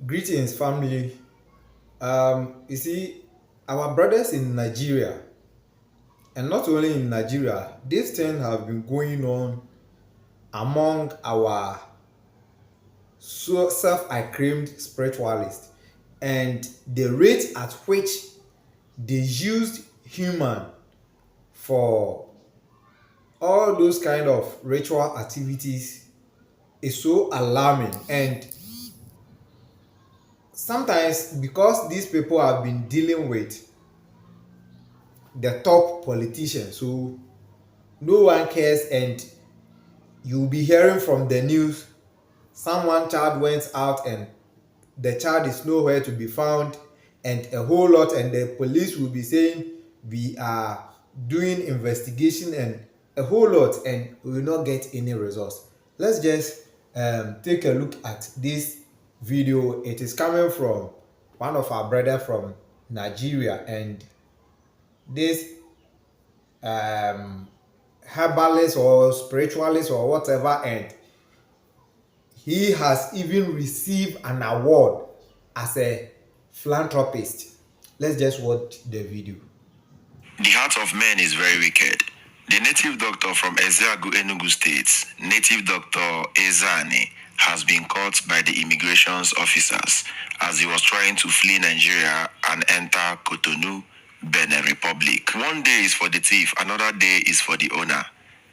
Greetings, family. You see, our brothers in Nigeria, and not only in Nigeria, this thing have been going on among our self-acclaimed spiritualists, and the rate at which they used human for all those kind of ritual activities is so alarming. And sometimes, because these people have been dealing with the top politicians, so no one cares, and you'll be hearing from the news someone child went out and the child is nowhere to be found, and a whole lot, and the police will be saying we are doing investigation and a whole lot, and we will not get any results. Let's just take a look at this video. It is coming from one of our brother from Nigeria, and this um herbalist or spiritualist or whatever, and he has even received an award as a philanthropist. Let's just watch the video. The heart of man is very wicked. The native doctor from Ezeagu, Enugu State, native doctor Ezani, has been caught by the immigration officers as he was trying to flee Nigeria and enter Cotonou, Benin Republic. One day is for the thief, another day is for the owner.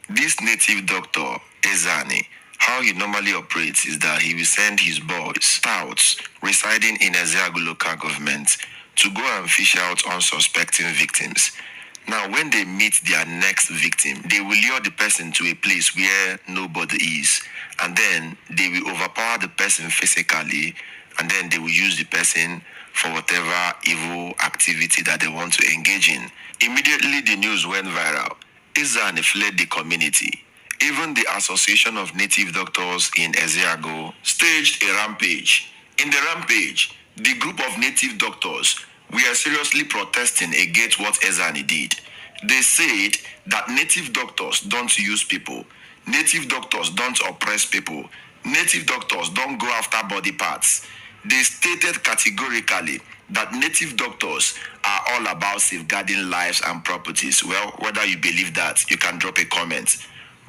This native doctor, Ezani, how he normally operates is that he will send his boys, scouts, residing in Ezeagu local government, to go and fish out unsuspecting victims. Now, when they meet their next victim, they will lure the person to a place where nobody is, and then they will overpower the person physically, and then they will use the person for whatever evil activity that they want to engage in. Immediately, the news went viral. Izani fled the community. Even the Association of Native Doctors in Ezeago staged a rampage. In the rampage, the group of native doctors were seriously protesting against what Ezani did. They said that native doctors don't use people, native doctors don't oppress people, native doctors don't go after body parts. They stated categorically that native doctors are all about safeguarding lives and properties. Well, whether you believe that, you can drop a comment.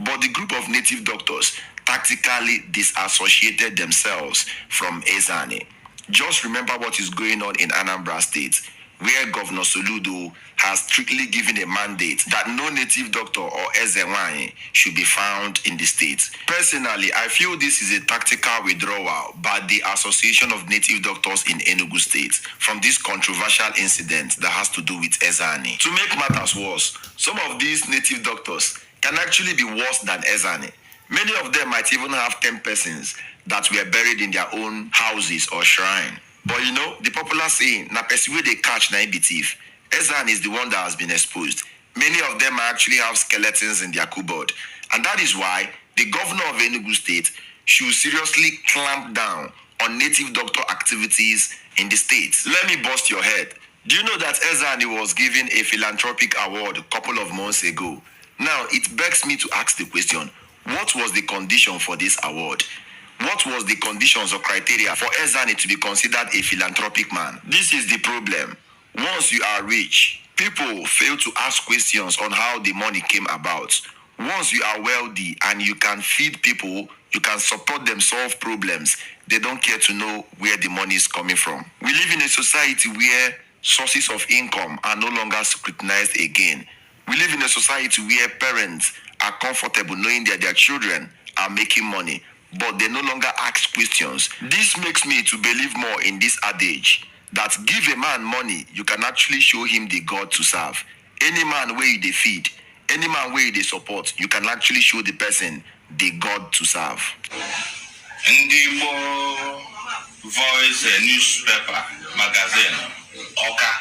But the group of native doctors tactically disassociated themselves from Ezani. Just remember what is going on in Anambra State, where Governor Soludo has strictly given a mandate that no native doctor or Ezenwani should be found in the state. Personally, I feel this is a tactical withdrawal by the Association of Native Doctors in Enugu State from this controversial incident that has to do with Ezani. To make matters worse, some of these native doctors can actually be worse than Ezani. Many of them might even have 10 persons that were buried in their own houses or shrine. But you know, the popular saying, na person wey they catch na be thief. Ezan is the one that has been exposed. Many of them actually have skeletons in their cupboard. And that is why the governor of Enugu State should seriously clamp down on native doctor activities in the state. Let me bust your head. Do you know that Ezani was given a philanthropic award a couple of months ago? Now, it begs me to ask the question, what was the condition for this award? What was the conditions or criteria for Ezani to be considered a philanthropic man? This is the problem. Once you are rich, people fail to ask questions on how the money came about. Once you are wealthy and you can feed people, you can support them solve problems, they don't care to know where the money is coming from. We live in a society where sources of income are no longer scrutinized again. We live in a society where parents are comfortable knowing that their children are making money, but they no longer ask questions. This makes me to believe more in this adage that give a man money, you can actually show him the God to serve. Any man where you they feed, any man where you they support, you can actually show the person the God to serve. Ndibo Voice newspaper magazine Oka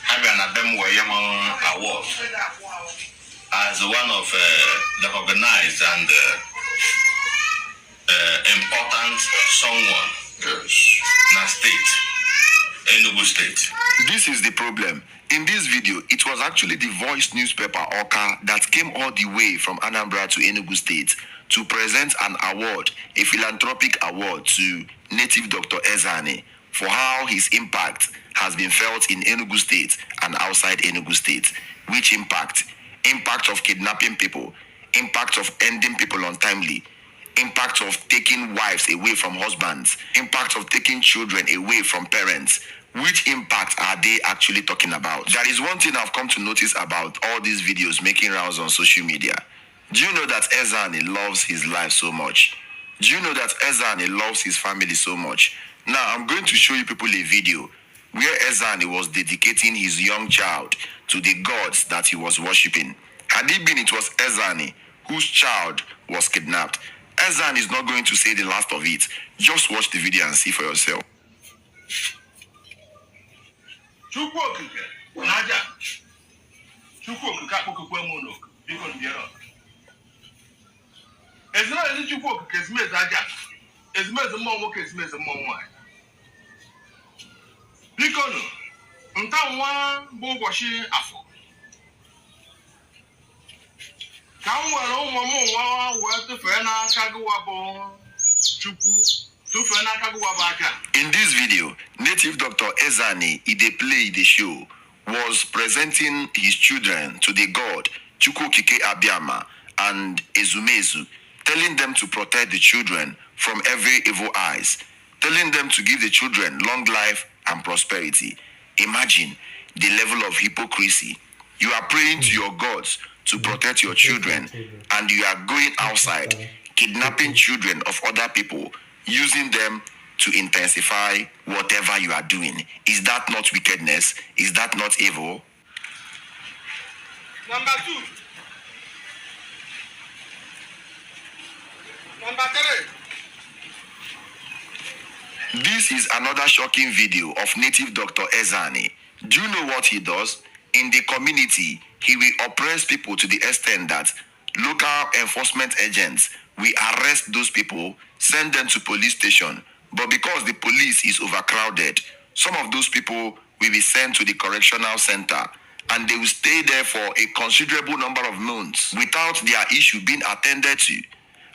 Habian Abem Wayama Award as one of the organized and important someone na state, Enugu State. This is the problem. In this video, it was actually the Voice newspaper Oka that came all the way from Anambra to Enugu State to present an award, a philanthropic award to native Dr. Eze-Ani for how his impact has been felt in Enugu State and outside Enugu State. Which impact? Impact of kidnapping people, impact of ending people untimely, impact of taking wives away from husbands, impact of taking children away from parents. Which impact are they actually talking about? There is one thing I've come to notice about all these videos making rounds on social media. Do you know that Eze-Ani loves his life so much? Do you know that Eze-Ani loves his family so much? Now, I'm going to show you people a video where Eze-Ani was dedicating his young child to the gods that he was worshipping. Had it was Eze-Ani whose child was kidnapped. Eze-Ani is not going to say the last of it. Just watch the video and see for yourself. Chukwu okike n'aja Chukwu okike akpọkọkwa m n'oku biko bịara ezimezi Chukwu okike ezimezi aja ezimezi mmụọ nwoke ezimezi mmụọ nwaanyị biko nụ nta nwa bụ ụbọchị afọ ka m nwere ụmụ m nwa wee tụfee n'aka gịwa bụ Chukwu. In this video, native Dr. Eze-Ani, they play the show, was presenting his children to the god Chukwukike Abiama and Ezumezu, telling them to protect the children from every evil eyes, telling them to give the children long life and prosperity. Imagine the level of hypocrisy. You are praying to your gods to protect your children, and you are going outside, kidnapping children of other people, using them to intensify whatever you are doing. Is that not wickedness? Is that not evil? Number 2. Number 3. This is another shocking video of native Dr. Eze-Ani. Do you know what he does? In the community, he will oppress people to the extent that local enforcement agents will arrest those people, send them to police station. But because the police is overcrowded, some of those people will be sent to the correctional center, and they will stay there for a considerable number of months without their issue being attended to.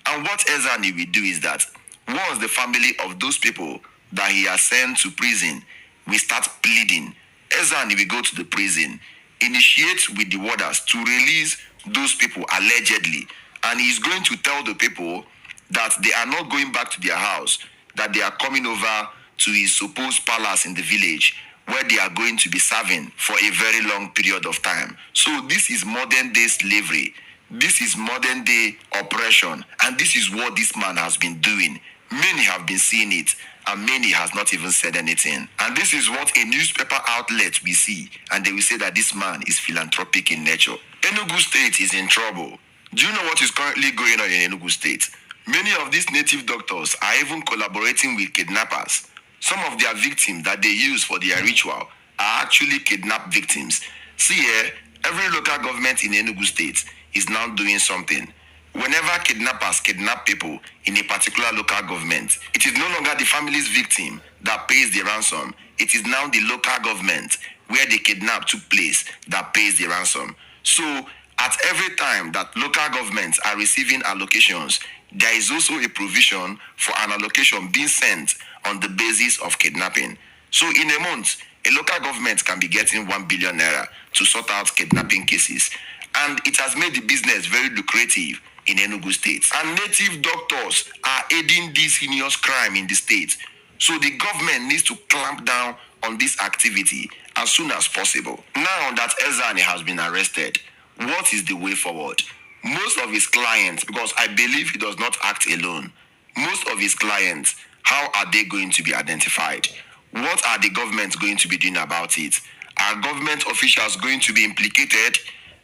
And what Eze-Ani will do is that once the family of those people that he has sent to prison will start pleading, Eze-Ani will go to the prison, initiate with the warders to release those people allegedly, and he's going to tell the people that they are not going back to their house, that they are coming over to his supposed palace in the village where they are going to be serving for a very long period of time. So this is modern day slavery. This is modern day oppression. And this is what this man has been doing. Many have been seeing it, and many has not even said anything. And this is what a newspaper outlet will see, and they will say that this man is philanthropic in nature. Enugu State is in trouble. Do you know what is currently going on in Enugu State? Many of these native doctors are even collaborating with kidnappers. Some of their victims that they use for their ritual are actually kidnapped victims. See here, every local government in Enugu State is now doing something. Whenever kidnappers kidnap people in a particular local government, it is no longer the family's victim that pays the ransom. It is now the local government where the kidnap took place that pays the ransom. So, at every time that local governments are receiving allocations, there is also a provision for an allocation being sent on the basis of kidnapping. So in a month, a local government can be getting 1 billion naira to sort out kidnapping cases. And it has made the business very lucrative in Enugu State. And native doctors are aiding this heinous crime in the state. So the government needs to clamp down on this activity as soon as possible. Now that Eze-Ani has been arrested, what is the way forward? Most of his clients, because I believe he does not act alone, most of his clients, how are they going to be identified? What are the governments going to be doing about it? Are government officials going to be implicated?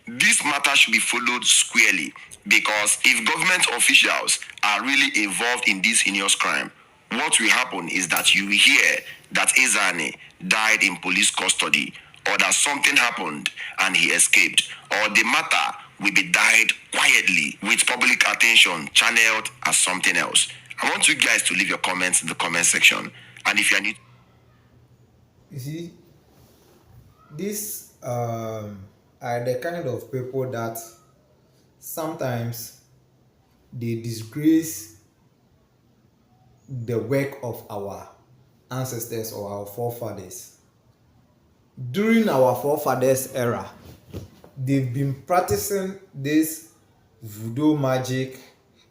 This matter should be followed squarely, because if government officials are really involved in this heinous crime, what will happen is that you will hear that Eze-Ani died in police custody, or that something happened and he escaped, or the matter will be died quietly with public attention channeled as something else. I want you guys to leave your comments in the comment section. And if you are new, you see, this are the kind of people that sometimes they disgrace the work of our ancestors or our forefathers. During our forefathers' era, they've been practicing this voodoo magic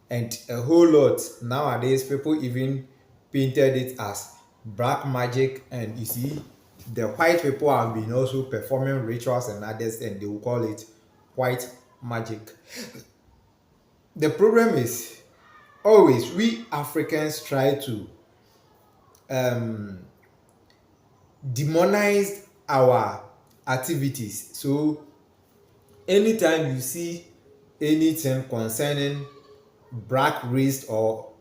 and a whole lot. Nowadays, people even painted it as black magic, and you see, the white people have been also performing rituals and others, and they will call it white magic. The problem is always we Africans try to um, demonize our activities. So anytime you see anything concerning black race or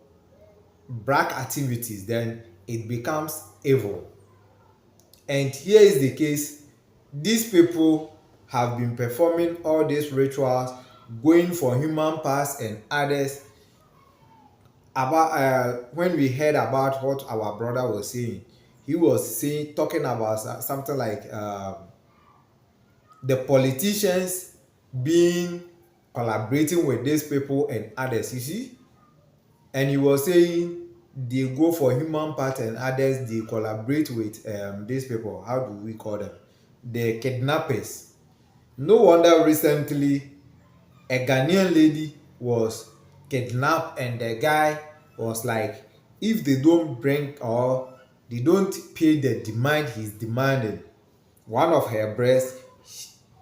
black activities, then it becomes evil. And here is the case: these people have been performing all these rituals, going for human parts and others. About when we heard about what our brother was saying, he was saying, talking about something like the politicians being collaborating with these people and others, you see. And he was saying they go for human part and others they collaborate with these people. How do we call them? The kidnappers. No wonder recently a Ghanaian lady was kidnapped, and the guy was like, if they don't bring or they don't pay the demand he's demanding, one of her breasts,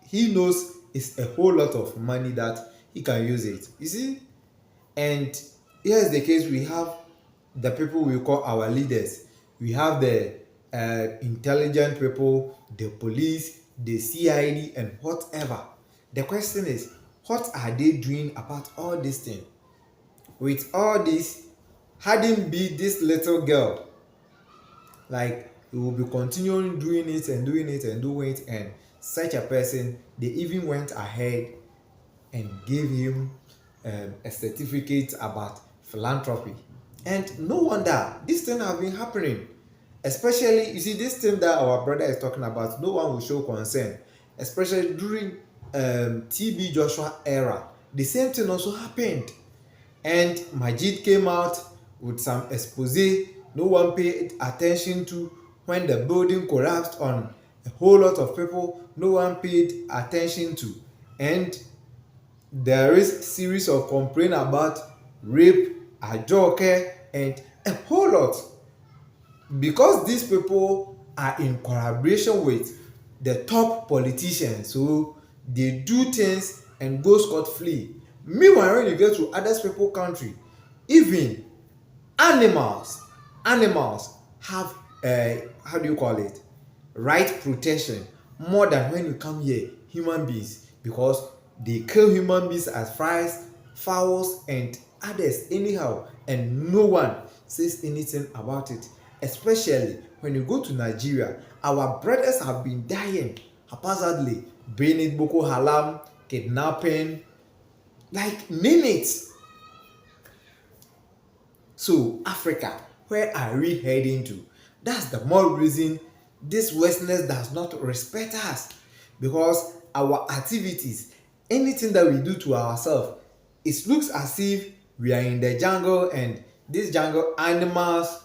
he knows it's a whole lot of money that he can use it. You see? And here's the case: we have the people we call our leaders, we have the intelligent people, the police, the CID, and whatever. The question is, what are they doing about all these things? With all this, hadn't be this little girl, like he will be continuing doing it and doing it and doing it, and such a person, they even went ahead and gave him a certificate about philanthropy. And no wonder this thing have been happening. Especially, you see, this thing that our brother is talking about, no one will show concern. Especially during TB Joshua era, the same thing also happened. And Majid came out with some expose no one paid attention to. When the building collapsed on a whole lot of people, no one paid attention to. And there is series of complaint about rape, ajoke, and a whole lot. Because these people are in collaboration with the top politicians, so they do things and go scot-free. Meanwhile, when you get to other people's country, even animals have how do you call it, right protection more than when you come here human beings, because they kill human beings as fries, fowls, and others anyhow, and no one says anything about it. Especially when you go to Nigeria, our brothers have been dying haphazardly, being it Boko Haram, kidnapping, like name it. So Africa, where are we heading to? That's the more reason this Westerners does not respect us, because our activities, anything that we do to ourselves, it looks as if we are in the jungle, and these jungle animals,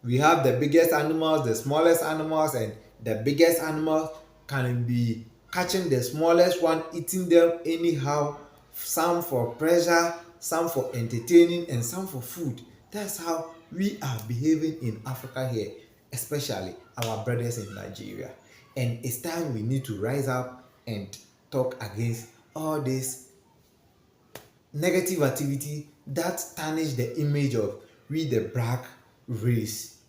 we have the biggest animals, the smallest animals, and the biggest animals can be catching the smallest one, eating them anyhow, some for pleasure, some for entertaining, and some for food. That's how we are behaving in Africa here, especially our brothers in Nigeria. And it's time we need to rise up and talk against all this negative activity that tarnish the image of we the black race.